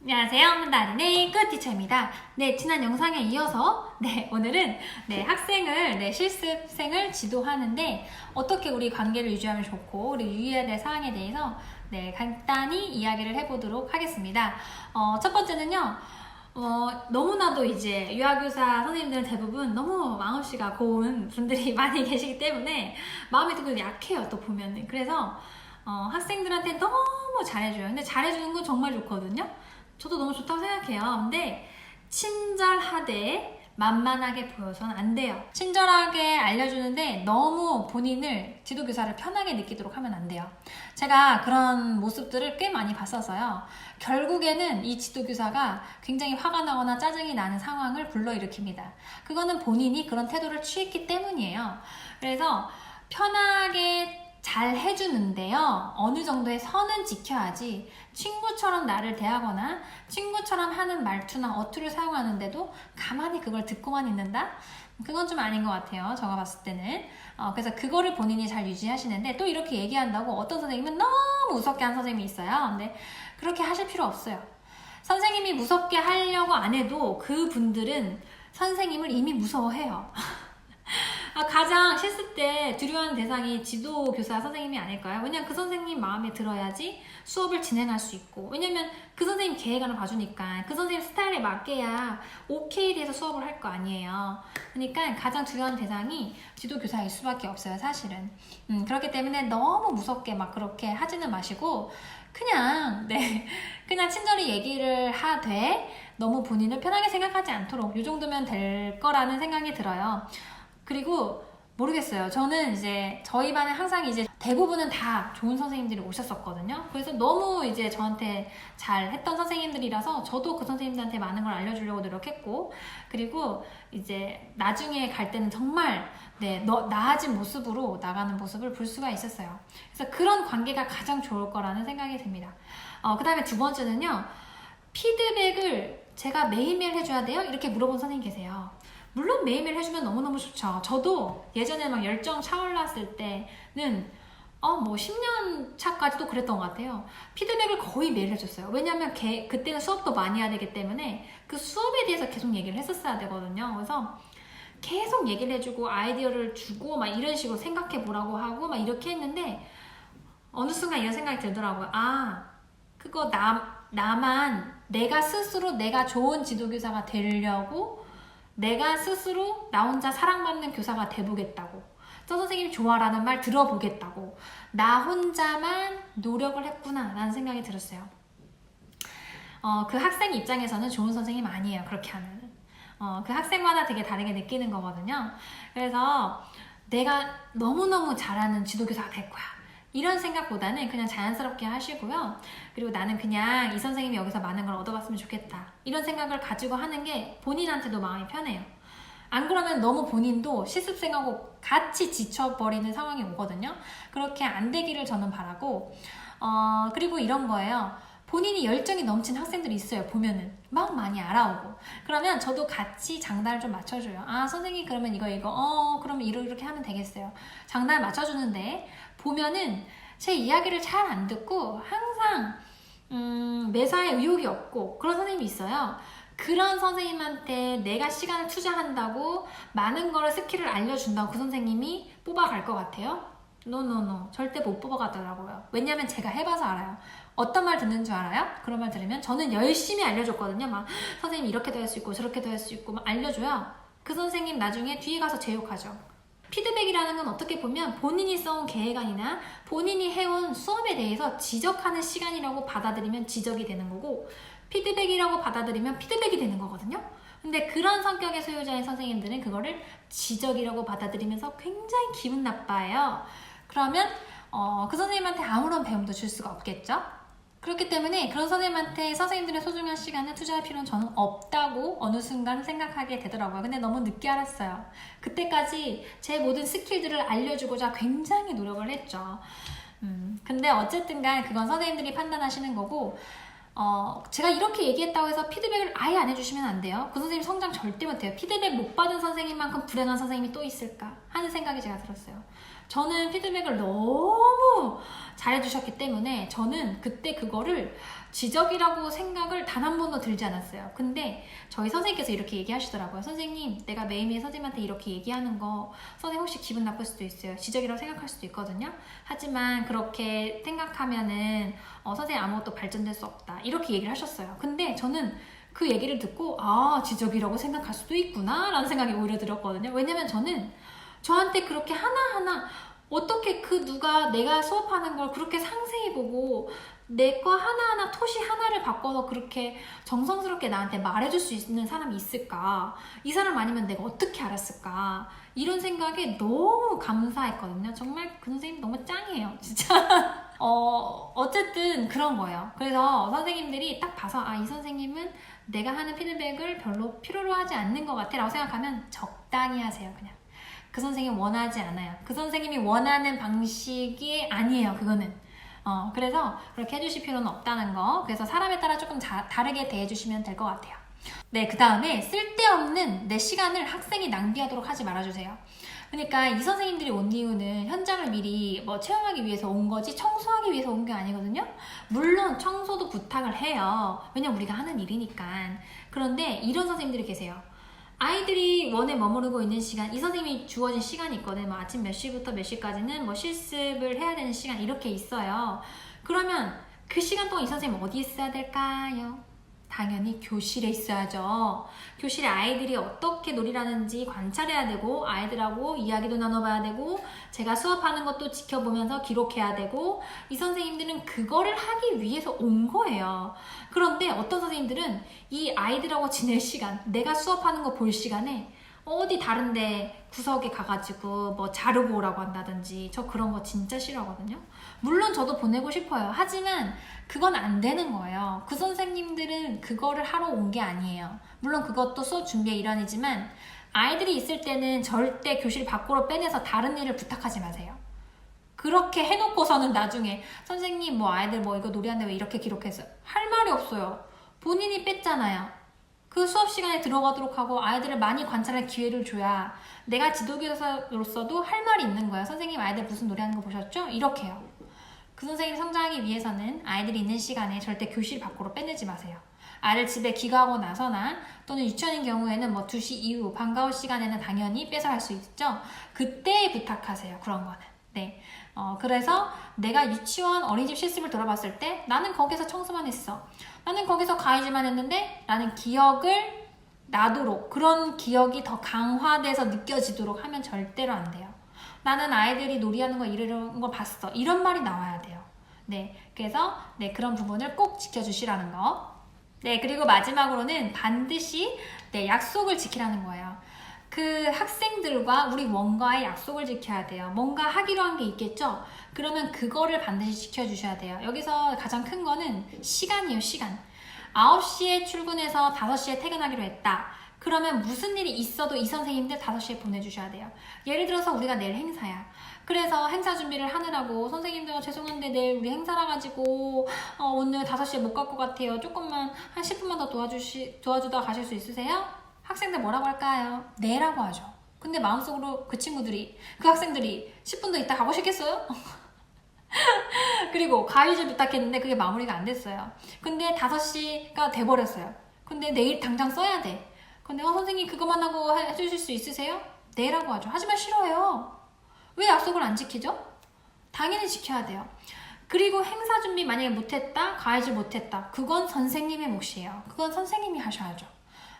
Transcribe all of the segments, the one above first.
안녕하세요. 나린의 굿티처입니다. 네, 지난 영상에 이어서 오늘은 학생을, 실습생을 지도하는데 어떻게 우리 관계를 유지하면 좋고 우리 유의해야 될 사항에 대해서 간단히 이야기를 해보도록 하겠습니다. 첫 번째는요. 너무나도 이제 유아교사 선생님들은 대부분 너무 마음씨가 고운 분들이 많이 계시기 때문에 마음이 되게 약해요. 또 보면은. 그래서 학생들한테 너무 잘해줘요. 근데 잘해주는 건 정말 좋거든요. 저도 너무 좋다고 생각해요. 근데 친절하되 만만하게 보여서는 안 돼요. 친절하게 알려주는데 너무 본인을 지도교사를 편하게 느끼도록 하면 안 돼요. 제가 그런 모습들을 꽤 많이 봤어서요. 결국에는 이 지도교사가 굉장히 화가 나거나 짜증이 나는 상황을 불러일으킵니다. 그거는 본인이 그런 태도를 취했기 때문이에요. 그래서 편하게 잘 해주는데요. 어느 정도의 선은 지켜야지 친구처럼 나를 대하거나 친구처럼 하는 말투나 어투를 사용하는데도 가만히 그걸 듣고만 있는다? 그건 좀 아닌 것 같아요. 제가 봤을 때는. 그래서 그거를 본인이 잘 유지하시는데 또 이렇게 얘기한다고 어떤 선생님은 너무 무섭게 한 선생님이 있어요. 근데 그렇게 하실 필요 없어요. 선생님이 무섭게 하려고 안 해도 그분들은 선생님을 이미 무서워해요. 가장 실습 때 두려워하는 대상이 지도교사 선생님이 아닐까요? 왜냐면 그 선생님 마음에 들어야지 수업을 진행할 수 있고, 왜냐면 그 선생님 계획안을 봐주니까 그 선생님 스타일에 맞게야 오케이 돼서 수업을 할 거 아니에요. 그러니까 가장 두려워하는 대상이 지도교사일 수밖에 없어요, 사실은. 그렇기 때문에 너무 무섭게 막 그렇게 하지는 마시고 그냥 그냥 친절히 얘기를 하되 너무 본인을 편하게 생각하지 않도록 이 정도면 될 거라는 생각이 들어요. 그리고 모르겠어요. 저는 이제 저희 반에 항상 이제 대부분은 다 좋은 선생님들이 오셨었거든요. 그래서 너무 이제 저한테 잘 했던 선생님들이라서 저도 그 선생님들한테 많은 걸 알려주려고 노력했고, 그리고 이제 나중에 갈 때는 정말 나아진 모습으로 나가는 모습을 볼 수가 있었어요. 그래서 그런 관계가 가장 좋을 거라는 생각이 듭니다. 그 다음에 두 번째는요. 피드백을 제가 매일매일 해줘야 돼요? 이렇게 물어본 선생님 계세요. 물론 매일매일 해주면 너무너무 좋죠. 저도 예전에 막 열정 차올랐을 때는 10년 차까지도 그랬던 것 같아요. 피드백을 거의 매일 해줬어요. 왜냐면 그때는 수업도 많이 해야 되기 때문에 그 수업에 대해서 계속 얘기를 했었어야 되거든요. 그래서 계속 얘기를 해주고 아이디어를 주고 막 이런 식으로 생각해 보라고 하고 막 이렇게 했는데 어느 순간 이런 생각이 들더라고요. 그거 나만 내가 스스로 내가 좋은 지도교사가 되려고 내가 스스로 나 혼자 사랑받는 교사가 돼보겠다고, 저 선생님이 좋아라는 말 들어보겠다고 나 혼자만 노력을 했구나 라는 생각이 들었어요. 그 학생 입장에서는 좋은 선생님 아니에요. 그렇게 하면 그 학생마다 되게 다르게 느끼는 거거든요. 그래서 내가 너무너무 잘하는 지도교사가 될 거야 이런 생각보다는 그냥 자연스럽게 하시고요. 그리고 나는 그냥 이 선생님이 여기서 많은 걸 얻어봤으면 좋겠다 이런 생각을 가지고 하는 게 본인한테도 마음이 편해요. 안 그러면 너무 본인도 실습생하고 같이 지쳐버리는 상황이 오거든요. 그렇게 안 되기를 저는 바라고, 그리고 이런 거예요. 본인이 열정이 넘친 학생들이 있어요. 보면은 막 많이 알아오고 그러면 저도 같이 장단을 좀 맞춰줘요. 선생님 그러면 이거 그러면 이렇게 하면 되겠어요. 장단을 맞춰주는데 보면은 제 이야기를 잘 안 듣고 항상 매사에 의욕이 없고 그런 선생님이 있어요. 그런 선생님한테 내가 시간을 투자한다고 많은 거를 스킬을 알려준다고 그 선생님이 뽑아갈 것 같아요? 노 절대 못 뽑아가더라고요. 왜냐면 제가 해봐서 알아요. 어떤 말 듣는 줄 알아요? 그런 말 들으면 저는 열심히 알려줬거든요. 막 선생님 이렇게도 할 수 있고 저렇게도 할 수 있고 막 알려줘요. 그 선생님 나중에 뒤에 가서 제욕하죠. 피드백이라는 건 어떻게 보면 본인이 써온 계획안이나 본인이 해온 수업에 대해서 지적하는 시간이라고 받아들이면 지적이 되는 거고, 피드백이라고 받아들이면 피드백이 되는 거거든요. 근데 그런 성격의 소유자인 선생님들은 그거를 지적이라고 받아들이면서 굉장히 기분 나빠해요. 그러면 그 선생님한테 아무런 배움도 줄 수가 없겠죠. 그렇기 때문에 그런 선생님한테 선생님들의 소중한 시간을 투자할 필요는 저는 없다고 어느 순간 생각하게 되더라고요. 근데 너무 늦게 알았어요. 그때까지 제 모든 스킬들을 알려주고자 굉장히 노력을 했죠. 근데 어쨌든 간 그건 선생님들이 판단하시는 거고, 제가 이렇게 얘기했다고 해서 피드백을 아예 안 해주시면 안 돼요. 그 선생님 성장 절대 못해요. 피드백 못 받은 선생님만큼 불행한 선생님이 또 있을까 하는 생각이 제가 들었어요. 저는 피드백을 너무 너무 잘해주셨기 때문에 저는 그때 그거를 지적이라고 생각을 단 한 번도 들지 않았어요. 근데 저희 선생님께서 이렇게 얘기하시더라고요. 선생님, 내가 매일매일 선생님한테 이렇게 얘기하는 거 선생님 혹시 기분 나쁠 수도 있어요. 지적이라고 생각할 수도 있거든요. 하지만 그렇게 생각하면은 선생님 아무것도 발전될 수 없다. 이렇게 얘기를 하셨어요. 근데 저는 그 얘기를 듣고 지적이라고 생각할 수도 있구나 라는 생각이 오히려 들었거든요. 왜냐면 저는 저한테 그렇게 하나하나 어떻게 누가 내가 수업하는 걸 그렇게 상세히 보고 내 거 하나하나 토시 하나를 바꿔서 그렇게 정성스럽게 나한테 말해줄 수 있는 사람이 있을까? 이 사람 아니면 내가 어떻게 알았을까? 이런 생각에 너무 감사했거든요. 정말 그 선생님 너무 짱이에요. 진짜. 어쨌든 그런 거예요. 그래서 선생님들이 딱 봐서 이 선생님은 내가 하는 피드백을 별로 필요로 하지 않는 것 같아 라고 생각하면 적당히 하세요. 그냥 그 선생님 원하지 않아요. 그 선생님이 원하는 방식이 아니에요. 그거는 그래서 그렇게 해주실 필요는 없다는 거. 그래서 사람에 따라 조금 다르게 대해주시면 될 것 같아요. 네, 그 다음에 쓸데없는 내 시간을 학생이 낭비하도록 하지 말아주세요. 그러니까 이 선생님들이 온 이유는 현장을 미리 체험하기 위해서 온 거지 청소하기 위해서 온 게 아니거든요. 물론 청소도 부탁을 해요. 왜냐면 우리가 하는 일이니까. 그런데 이런 선생님들이 계세요. 아이들이 원에 머무르고 있는 시간, 이 선생님이 주어진 시간이 있거든요. 아침 몇 시부터 몇 시까지는 실습을 해야 되는 시간 이렇게 있어요. 그러면 그 시간 동안 이 선생님 어디 있어야 될까요? 당연히 교실에 있어야죠. 교실에 아이들이 어떻게 놀이라는지 관찰해야 되고 아이들하고 이야기도 나눠봐야 되고 제가 수업하는 것도 지켜보면서 기록해야 되고 이 선생님들은 그거를 하기 위해서 온 거예요. 그런데 어떤 선생님들은 이 아이들하고 지낼 시간, 내가 수업하는 거 볼 시간에 어디 다른데 구석에 가가지고 자르고 오라고 한다든지 저 그런 거 진짜 싫어하거든요. 물론 저도 보내고 싶어요. 하지만 그건 안 되는 거예요. 그 선생님들은 그거를 하러 온 게 아니에요. 물론 그것도 수업 준비의 일환이지만 아이들이 있을 때는 절대 교실 밖으로 빼내서 다른 일을 부탁하지 마세요. 그렇게 해놓고서는 나중에 선생님 아이들 이거 놀이하는데 왜 이렇게 기록했어요? 할 말이 없어요. 본인이 뺐잖아요. 그 수업 시간에 들어가도록 하고 아이들을 많이 관찰할 기회를 줘야 내가 지도교사로서도 할 말이 있는 거예요. 선생님 아이들 무슨 노래하는 거 보셨죠? 이렇게요. 그 선생님이 성장하기 위해서는 아이들이 있는 시간에 절대 교실 밖으로 빼내지 마세요. 아이들 집에 귀가하고 나서나 또는 유치원인 경우에는 2시 이후 방과후 시간에는 당연히 빼서 할 수 있죠. 그때 부탁하세요. 그런 거는. 네. 그래서 내가 유치원 어린이집 실습을 돌아봤을 때 나는 거기서 청소만 했어. 나는 거기서 가이즈만 했는데 라는 기억을 나도록 그런 기억이 더 강화돼서 느껴지도록 하면 절대로 안 돼요. 나는 아이들이 놀이하는 거 이런 거 봤어. 이런 말이 나와야 돼요. 네, 그래서 그런 부분을 꼭 지켜주시라는 거. 네, 그리고 마지막으로는 반드시 약속을 지키라는 거예요. 그 학생들과 우리 원과의 약속을 지켜야 돼요. 뭔가 하기로 한 게 있겠죠? 그러면 그거를 반드시 지켜주셔야 돼요. 여기서 가장 큰 거는 시간이에요. 시간. 9시에 출근해서 5시에 퇴근하기로 했다. 그러면 무슨 일이 있어도 이 선생님들 5시에 보내주셔야 돼요. 예를 들어서 우리가 내일 행사야. 그래서 행사 준비를 하느라고 선생님들 죄송한데 내일 우리 행사라 가지고 오늘 5시에 못 갈 것 같아요. 조금만 한 10분만 더 도와주다 가실 수 있으세요? 학생들 뭐라고 할까요? 네라고 하죠. 근데 마음속으로 그 학생들이 10분 더 있다 가고 싶겠어요? 그리고 가위질 부탁했는데 그게 마무리가 안 됐어요. 근데 5시가 돼버렸어요. 근데 내일 당장 써야 돼. 근데 선생님 그것만 하고 해주실 수 있으세요? 네라고 하죠. 하지만 싫어요. 왜 약속을 안 지키죠? 당연히 지켜야 돼요. 그리고 행사 준비 만약에 못했다, 가이질 못했다. 그건 선생님의 몫이에요. 그건 선생님이 하셔야죠.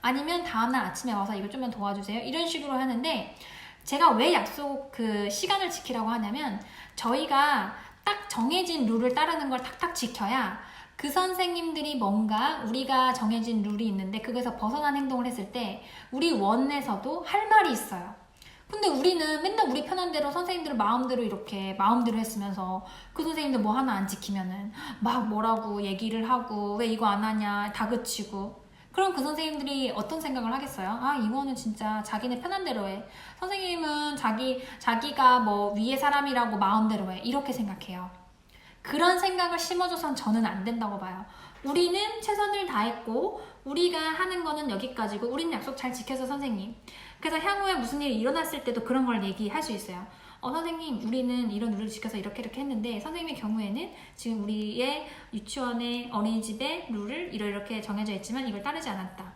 아니면 다음날 아침에 와서 이거 좀만 도와주세요. 이런 식으로 하는데 제가 왜 약속 시간을 지키라고 하냐면 저희가 딱 정해진 룰을 따르는 걸 탁탁 지켜야 그 선생님들이 뭔가 우리가 정해진 룰이 있는데 그거에서 벗어난 행동을 했을 때 우리 원에서도 할 말이 있어요. 근데 우리는 맨날 우리 편한 대로 선생님들 마음대로 이렇게 마음대로 했으면서 그 선생님들 뭐 하나 안 지키면은 막 뭐라고 얘기를 하고 왜 이거 안 하냐 다그치고 그럼 그 선생님들이 어떤 생각을 하겠어요? 이거는 진짜 자기네 편한 대로 해. 선생님은 자기가 위에 사람이라고 마음대로 해. 이렇게 생각해요. 그런 생각을 심어줘선 저는 안 된다고 봐요. 우리는 최선을 다했고 우리가 하는 거는 여기까지고 우리는 약속 잘 지켜서 선생님. 그래서 향후에 무슨 일이 일어났을 때도 그런 걸 얘기할 수 있어요. 선생님 우리는 이런 룰을 지켜서 이렇게 했는데 선생님의 경우에는 지금 우리의 유치원의 어린이집의 룰을 이렇게 정해져 있지만 이걸 따르지 않았다.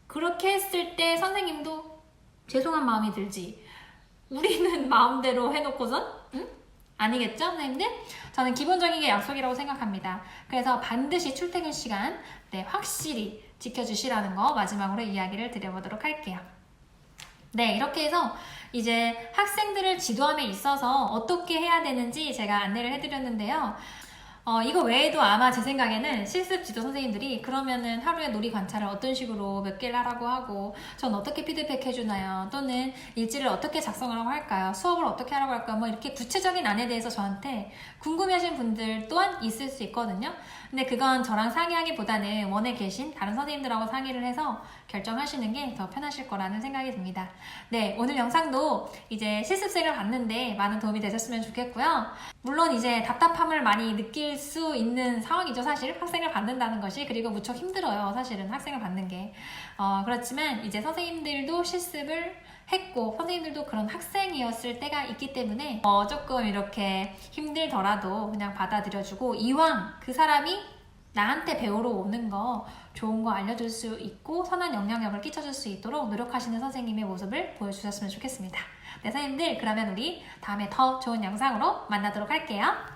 그렇게 했을 때 선생님도 죄송한 마음이 들지. 우리는 마음대로 해놓고선 응? 아니겠죠, 선생님들? 저는 기본적인 게 약속이라고 생각합니다. 그래서 반드시 출퇴근 시간 확실히 지켜주시라는 거 마지막으로 이야기를 드려보도록 할게요. 네, 이렇게 해서 이제 학생들을 지도함에 있어서 어떻게 해야 되는지 제가 안내를 해드렸는데요. 이거 외에도 아마 제 생각에는 실습 지도 선생님들이 그러면은 하루에 놀이 관찰을 어떤 식으로 몇 개를 하라고 하고 전 어떻게 피드백 해주나요? 또는 일지를 어떻게 작성하라고 할까요? 수업을 어떻게 하라고 할까요? 뭐 이렇게 구체적인 안에 대해서 저한테 궁금해하시는 분들 또한 있을 수 있거든요. 근데 그건 저랑 상의하기보다는 원에 계신 다른 선생님들하고 상의를 해서 결정하시는 게 더 편하실 거라는 생각이 듭니다. 네, 오늘 영상도 이제 실습생을 봤는데 많은 도움이 되셨으면 좋겠고요. 물론 이제 답답함을 많이 느낄 수 있는 상황이죠, 사실. 학생을 받는다는 것이. 그리고 무척 힘들어요, 사실은 학생을 받는 게. 그렇지만 이제 선생님들도 실습을 했고 선생님들도 그런 학생이었을 때가 있기 때문에 조금 이렇게 힘들더라도 그냥 받아들여주고 이왕 그 사람이 나한테 배우러 오는 거 좋은 거 알려줄 수 있고 선한 영향력을 끼쳐줄 수 있도록 노력하시는 선생님의 모습을 보여주셨으면 좋겠습니다. 네, 선생님들 그러면 우리 다음에 더 좋은 영상으로 만나도록 할게요.